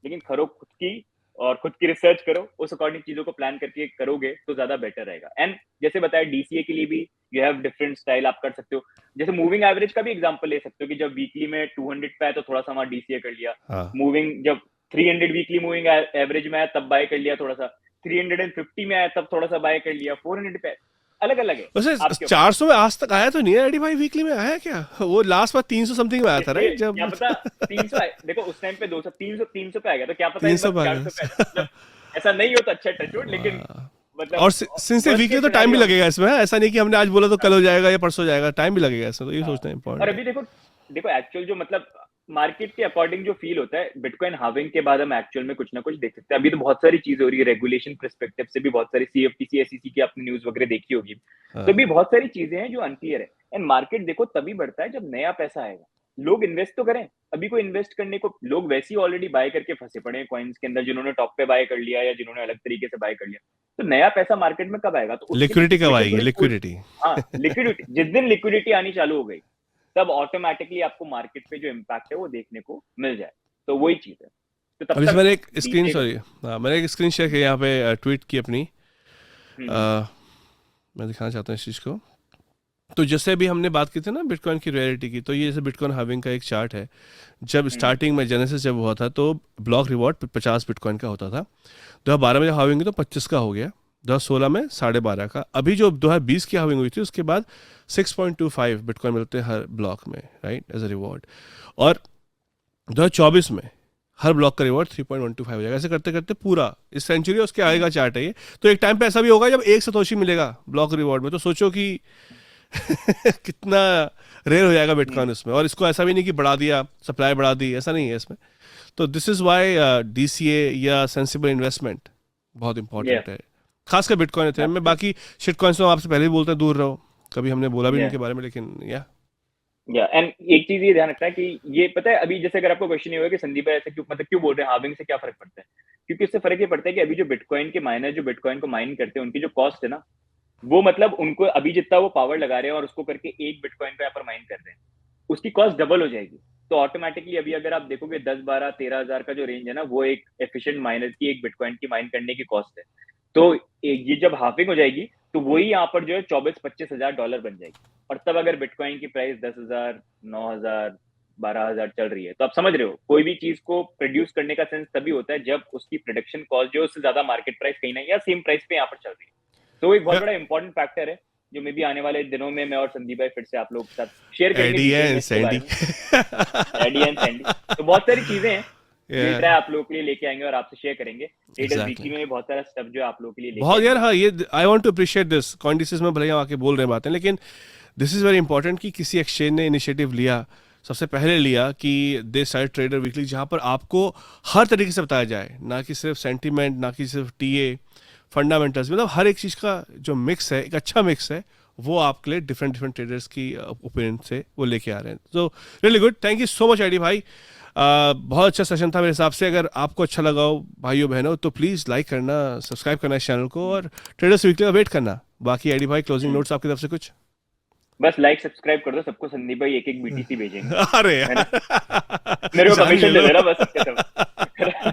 लेकिन करो खुद की, और खुद की रिसर्च करो, उस अकॉर्डिंग चीजों को प्लान करके करोगे तो ज्यादा बेटर रहेगा। एंड जैसे बताया डीसीए के लिए भी यू हैव डिफरेंट स्टाइल, आप कर सकते हो। जैसे मूविंग एवरेज का भी एग्जांपल ले सकते हो कि जब वीकली में 200 पे आया तो थोड़ा सा वहां डीसीए कर लिया, हाँ। मूविंग जब 300 वीकली मूविंग एवरेज में आया तब बाय कर लिया थोड़ा सा, 350 में आया तब थोड़ा सा बाय कर लिया, 400 पे अलग अलग है। वैसे आपके ऊपर। 400 में आज तक आया तो नहीं है एडी भाई, वीकली में आया क्या? वो लास्ट बार 300 समथिंग में आया था, राइट? जब क्या पता 300 देखो उस टाइम पे 200 300 पे आ गया, तो क्या पता इस 300 बार पे आ 400 पे आ जाए। मतलब ऐसा नहीं हो तो अच्छा टचवुड, लेकिन मतलब और सिंस ये वीकली तो टाइम भी लगेगा इसमें, ऐसा नहीं कि हमने आज बोला तो कल हो जाएगा या परसों जाएगा, टाइम भी लगेगा इसमें, तो ये सोचना और इंपॉर्टेंट अभी देखो देखो एक्चुअल जो मतलब मार्केट के अकॉर्डिंग जो फील होता है बिटकॉइन हाविंग के बाद, हम एक्चुअल में कुछ ना कुछ देख सकते हैं। अभी तो बहुत सारी चीजें हो रही है, रेगुलेशन पर्सपेक्टिव से भी बहुत सारी, सीएफटीसी एसईसी की आपने न्यूज वगैरह देखी होगी, तो भी बहुत सारी चीजें हैं जो अनक्लियर है। एंड मार्केट देखो तभी बढ़ता है जब नया पैसा आएगा, लोग इन्वेस्ट तो करें। अभी को इन्वेस्ट करने को लोग वैसे ही ऑलरेडी बाय करके फंसे पड़े हैं कॉइन्स के अंदर, जिन्होंने टॉप पे बाय कर लिया या जिन्होंने अलग तरीके से बाय कर लिया। तो नया पैसा मार्केट में कब आएगा? तो लिक्विडिटी कब आएगी? लिक्विडिटी, हाँ लिक्विडिटी, जिस दिन लिक्विडिटी आनी चालू हो गई तब ऑटोमेटिकली आपको मार्केट पे जो इम्पैक्ट है वो देखने को मिल जाए। तो वही चीज है। तो तब तक मैंने एक स्क्रीन मैंने एक स्क्रीन शेयर किया यहाँ पे, ट्वीट की अपनी, मैं दिखाना चाहता हूँ इस चीज़ को। तो जैसे अभी हमने बात की थी ना बिटकॉइन की रेयरिटी की, तो ये जैसे बिटकॉइन हाविंग का एक चार्ट है। जब स्टार्टिंग में जेनेसिस जब हुआ था तो ब्लॉक रिवॉर्ड 50 बिटकॉइन का होता था, 2012 में जब हाविंग हुई तो 25 का हो गया, 2016 में 12.5 का, अभी जो 2020 की हाविंग हुई थी उसके बाद 6.25 बिटकॉइन मिलते हैं हर ब्लॉक में, राइट, एज अ रिवॉर्ड। और 2024 में हर ब्लॉक का रिवॉर्ड 3.125 हो जाएगा। ऐसे करते करते पूरा इस सेंचुरी उसके आगे का चार्ट है ये। तो एक टाइम पे ऐसा भी होगा जब एक सतोशी मिलेगा ब्लॉक रिवॉर्ड में, तो सोचो कि कितना रेयर हो जाएगा बिटकॉइन उसमें। और इसको ऐसा भी नहीं कि बढ़ा दिया, सप्लाई बढ़ा दी, ऐसा नहीं है इसमें। तो दिस इज वाई डीसीए या सेंसिबल इन्वेस्टमेंट बहुत इंपॉर्टेंट है, खासकर बिटकॉइन इथेरियम में। बाकी शिट कॉइन्स तो आपसे पहले भी बोलते हैं दूर रहो, कभी हमने बोला भी नहीं इनके बारे में, लेकिन एंड एक चीज ये ध्यान रखना है कि ये पता है, अभी जैसे अगर आपको क्वेश्चन ये होगा कि संदीप भाई ऐसे क्यों मतलब क्यों बोल रहे हैं हाविंग से क्या फर्क पड़ता है, क्योंकि इससे फर्क ये पड़ता है कि अभी जो बिटकॉइन के माइनर जो बिटकॉइन को माइन करते हैं उनकी जो कॉस्ट है ना, वो मतलब उनको अभी जितना वो पावर लगा रहे हैं और उसको करके एक बिटकॉइन पे यहाँ पर माइन कर रहे हैं, उसकी कॉस्ट डबल हो जाएगी। तो ऑटोमेटिकली अभी अगर आप देखोगे 10, 12, 13 हजार का जो रेंज है ना, वो एक एफिशिएंट माइनर की एक बिटकॉइन की माइन करने की कॉस्ट है। तो ये जब हाफिंग हो जाएगी तो वही यहाँ पर जो है 24-25 हजार डॉलर बन जाएगी। और तब अगर बिटकॉइन की प्राइस 10,000, 9,000, 12,000 चल रही है, तो आप समझ रहे हो कोई भी चीज को प्रोड्यूस करने का सेंस तभी होता है जब उसकी प्रोडक्शन कॉस्ट जो उससे ज्यादा मार्केट प्राइस कहीं ना या सेम प्राइस पे यहाँ पर चल रही है। तो एक बहुत बड़ा इंपॉर्टेंट फैक्टर है जो मे भी आने वाले दिनों में मैं और संदीप भाई फिर से आप लोग के साथ शेयर करेंगे। तो बहुत सारी चीजें हैं आप लोगों के लिए लेके आएंगे और आपसे शेयर करेंगे। वीकली में बहुत सारा स्टफ जो आप लोगों के लिए बहुत यार, हाँ ये I want to appreciate this. Coincidences में भले हम आके बोल रहे हैं बातें, लेकिन दिस इज वेरी इंपॉर्टेंट कि किसी एक्सचेंज ने इनिशिएटिव लिया, सबसे पहले लिया कि दे स्टार्ट ट्रेडर वीकली, जहाँ पर आपको हर तरीके से बताया जाए, ना कि सिर्फ सेंटीमेंट, ना कि सिर्फ टीए, फंडामेंटल्स, मतलब हर एक चीज़ का जो मिक्स है, एक अच्छा मिक्स है, वो आपके लिए डिफरेंट ट्रेडर्स की ओपिनियन से वो लेके आ रहे हैं। So really good, thank you so much Eddie भाई। बहुत अच्छा सेशन था मेरे हिसाब से। अगर आपको अच्छा लगा हो भाइयों बहनों तो प्लीज़ लाइक करना, सब्सक्राइब करना इस चैनल को, और ट्रेडर्स वीकली का वेट करना। बाकी एडी भाई क्लोजिंग नोट्स आपकी तरफ से कुछ? बस लाइक सब्सक्राइब कर दो सबको, संदीप भाई एक बीटीसी भेजेंगे। अरे मेरे को कमीशन दे देना बस सबके।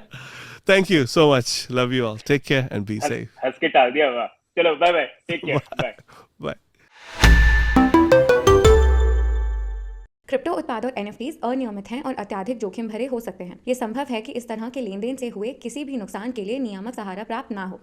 Thank you so much, love you all, take care and be safe. हंस के टाल दिया हुआ, चलो bye bye, take care, bye bye. Crypto उत्पाद और एनएफटीज अनियमित हैं और अत्यधिक जोखिम भरे हो सकते हैं। ये संभव है कि इस तरह के लेन देन से हुए किसी भी नुकसान के लिए नियामक सहारा प्राप्त ना हो।